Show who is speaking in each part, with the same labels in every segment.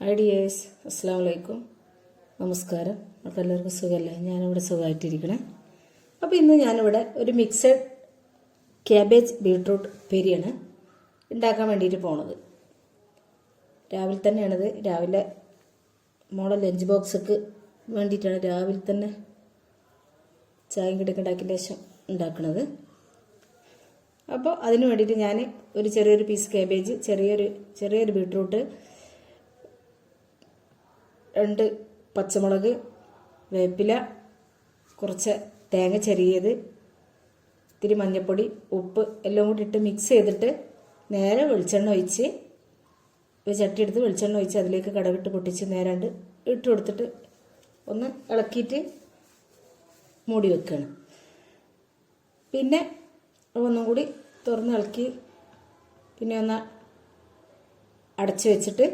Speaker 1: Hi dears, അസ്സാം വലൈക്കും, നമസ്കാരം. അപ്പോൾ എല്ലാവർക്കും സുഖമല്ലേ? ഞാനിവിടെ സുഖമായിട്ടിരിക്കണേ. അപ്പോൾ ഇന്ന് ഞാനിവിടെ ഒരു മിക്സഡ് ക്യാബേജ് ബീട്രൂട്ട് ഉപ്പേരിയാണ് ഉണ്ടാക്കാൻ വേണ്ടിയിട്ട് പോണത്. രാവിലെ തന്നെയാണിത്. രാവിലെ മോളെ ലഞ്ച് ബോക്സൊക്കെ വേണ്ടിയിട്ടാണ് രാവിലെ തന്നെ ചായയും കടിയൊക്കെ ഉണ്ടാക്കിയതിന് ശേഷം ഉണ്ടാക്കുന്നത്. അപ്പോൾ അതിന് വേണ്ടിയിട്ട് ഞാൻ ഒരു ചെറിയൊരു പീസ് ക്യാബേജ്, ചെറിയൊരു ബീട്രൂട്ട്, 2 പച്ചമുളക്, വേപ്പില, കുറച്ച് തേങ്ങ ചെറിയത്, ഇത്തിരി മഞ്ഞൾപ്പൊടി, ഉപ്പ് എല്ലാം കൂടി ഇട്ട് മിക്സ് ചെയ്തിട്ട് നേരെ വെളിച്ചെണ്ണ ഒഴിച്ച് ഒരു ചട്ടി എടുത്ത് വെളിച്ചെണ്ണ ഒഴിച്ച് അതിലേക്ക് കടുകിട്ട് പൊട്ടിച്ച് നേരെ ഇട്ട് കൊടുത്തിട്ട് ഒന്ന് ഇളക്കിയിട്ട് മൂടി വെക്കുകയാണ്. പിന്നെ ഒന്നും കൂടി തുറന്ന് ഇളക്കി പിന്നെ ഒന്ന് അടച്ച് വെച്ചിട്ട്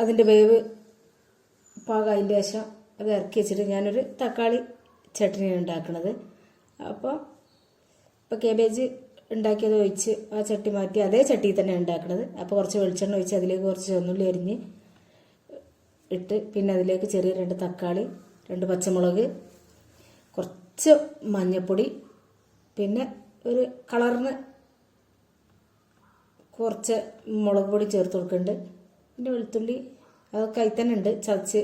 Speaker 1: അതിൻ്റെ വേവ് പാകമായതിൻ്റെ ശേഷം അത് ഇറക്കി വെച്ചിട്ട് ഞാനൊരു തക്കാളി ചട്നിയാണ് ഉണ്ടാക്കുന്നത്. അപ്പോൾ കേബേജ് ഉണ്ടാക്കിയത് ഒഴിച്ച് ആ ചട്ടി മാറ്റി അതേ ചട്ടിയിൽ തന്നെ ഉണ്ടാക്കുന്നത്. അപ്പോൾ കുറച്ച് വെളിച്ചെണ്ണ ഒഴിച്ച് അതിലേക്ക് കുറച്ച് ചുവന്നുള്ളി അരിഞ്ഞ് ഇട്ട് പിന്നെ അതിലേക്ക് ചെറിയ 2 തക്കാളി, 2 പച്ചമുളക്, കുറച്ച് മഞ്ഞൾപ്പൊടി, പിന്നെ ഒരു കളറിന് കുറച്ച് മുളക് പൊടി ചേർത്ത് കൊടുക്കുന്നുണ്ട്. പിന്നെ വെളുത്തുള്ളി അതൊക്കെ അതിൽ തന്നെ ഉണ്ട്, ചതച്ച്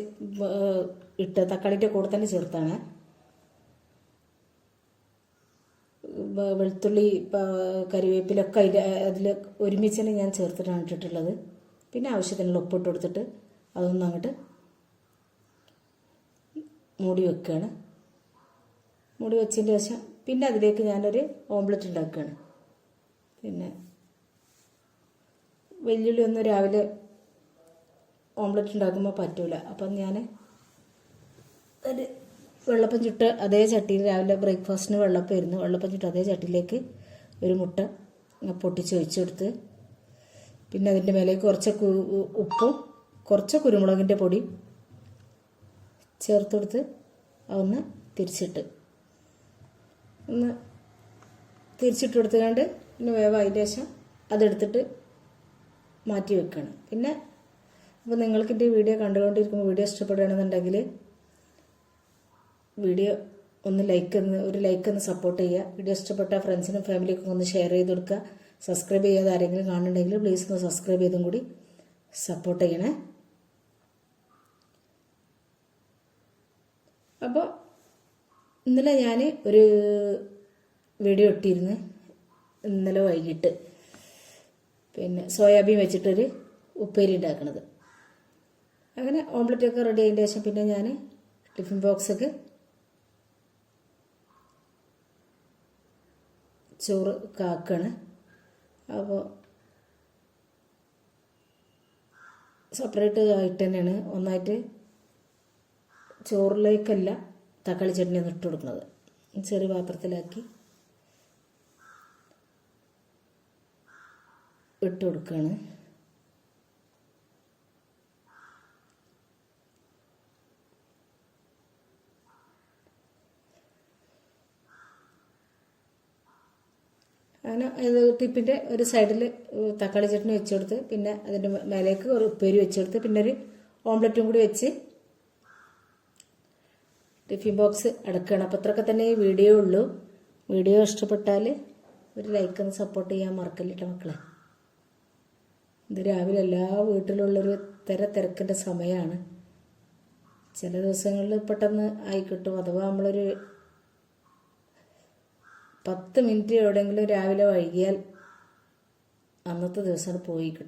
Speaker 1: ഇട്ട് തക്കാളിൻ്റെ കൂടെ തന്നെ ചേർത്താണ്. വെളുത്തുള്ളി കറിവേപ്പിലൊക്കെ അതിൽ ഒരുമിച്ചാണ് ഞാൻ ചേർത്തിട്ടാണ് ഇട്ടിട്ടുള്ളത്. പിന്നെ ആവശ്യത്തിനുള്ള ഉപ്പിട്ട് കൊടുത്തിട്ട് അതൊന്നും അങ്ങോട്ട് മൂടി വെക്കുകയാണ്. മൂടി വെച്ചതിന് ശേഷം പിന്നെ അതിലേക്ക് ഞാനൊരു ഓംലെറ്റ് ഉണ്ടാക്കുകയാണ്. പിന്നെ വെല്ലുള്ളി ഒന്നും രാവിലെ ഓംലെറ്റ് ഉണ്ടാക്കുമ്പോൾ പറ്റൂല. അപ്പം ഞാൻ ഒരു വെള്ളപ്പം ചുട്ട് അതേ ചട്ടിയിൽ രാവിലെ ബ്രേക്ക്ഫാസ്റ്റിന് വെള്ളപ്പം ചുട്ട് അതേ ചട്ടിയിലേക്ക് ഒരു മുട്ട പൊട്ടിച്ച് ഒഴിച്ചു കൊടുത്ത് പിന്നെ അതിൻ്റെ മേലേക്ക് കുറച്ച് ഉപ്പും കുറച്ച് കുരുമുളകിൻ്റെ പൊടി ചേർത്ത് കൊടുത്ത് അതൊന്ന് തിരിച്ചിട്ട് കൊടുത്തുകൊണ്ട് പിന്നെ വേവായതിൻ്റെ ശേഷം അതെടുത്തിട്ട് മാറ്റി വെക്കണം. പിന്നെ അപ്പോൾ നിങ്ങൾക്ക് എൻ്റെ വീഡിയോ കണ്ടുകൊണ്ടിരിക്കുമ്പോൾ വീഡിയോ ഇഷ്ടപ്പെടുകയാണെന്നുണ്ടെങ്കിൽ വീഡിയോ ഒരു ലൈക്ക് ഒന്ന് സപ്പോർട്ട് ചെയ്യുക. വീഡിയോ ഇഷ്ടപ്പെട്ട ഫ്രണ്ട്സിനും ഫാമിലിക്കും ഒന്ന് ഷെയർ ചെയ്ത് കൊടുക്കുക. സബ്സ്ക്രൈബ് ചെയ്യാതെ ആരെങ്കിലും കാണുന്നുണ്ടെങ്കിൽ പ്ലീസ് ഒന്ന് സബ്സ്ക്രൈബ് ചെയ്തും കൂടി സപ്പോർട്ട് ചെയ്യണേ. അപ്പോൾ ഇന്നലെ ഞാൻ ഒരു വീഡിയോ ഇട്ടിരുന്നു, ഇന്നലെ വൈകിട്ട്, പിന്നെ സോയാബീൻ വെച്ചിട്ടൊരു ഉപ്പേരി ഉണ്ടാക്കണത്. അങ്ങനെ ഓംലെറ്റൊക്കെ റെഡി ആയതിൻ്റെ ശേഷം പിന്നെ ഞാൻ ടിഫിൻ ബോക്സൊക്കെ ചോറ് കാക്കാണ്. അപ്പോൾ സെപ്പറേറ്റ് ആയിട്ട് തന്നെയാണ് ഒന്നായിട്ട് ചോറിലേക്കല്ല തക്കാളി ചട്നി ഒന്ന് ഇട്ട് കൊടുക്കുന്നത്. ചെറിയ പാത്രത്തിലാക്കി ഇട്ട് കൊടുക്കുകയാണ്. അങ്ങനെ ടിപ്പിൻ്റെ ഒരു സൈഡിൽ തക്കാളി ചട്നി വെച്ച് കൊടുത്ത് പിന്നെ അതിൻ്റെ മേലേക്ക് ഒരു ഉപ്പേരി വെച്ച് കൊടുത്ത് പിന്നെ ഒരു ഓംലെറ്റും കൂടി വെച്ച് ടിഫിൻ ബോക്സ് അടക്കുകയാണ്. അപ്പോൾ അത്രയൊക്കെ തന്നെ ഈ വീഡിയോ ഉള്ളൂ. വീഡിയോ ഇഷ്ടപ്പെട്ടാൽ ഒരു ലൈക്ക് ഒന്ന് സപ്പോർട്ട് ചെയ്യാൻ മറക്കല്ലിട്ട മക്കളെ. ഇത് രാവിലെ എല്ലാ വീട്ടിലുള്ളൊരു തിരക്കിൻ്റെ സമയമാണ്. ചില ദിവസങ്ങളിൽ പെട്ടെന്ന് ആയി കിട്ടും. അഥവാ നമ്മളൊരു 10 മിനിറ്റ് എവിടെയെങ്കിലും രാവിലെ വൈകിയാൽ അന്നത്തെ ദിവസം പോയി കിട്ടും.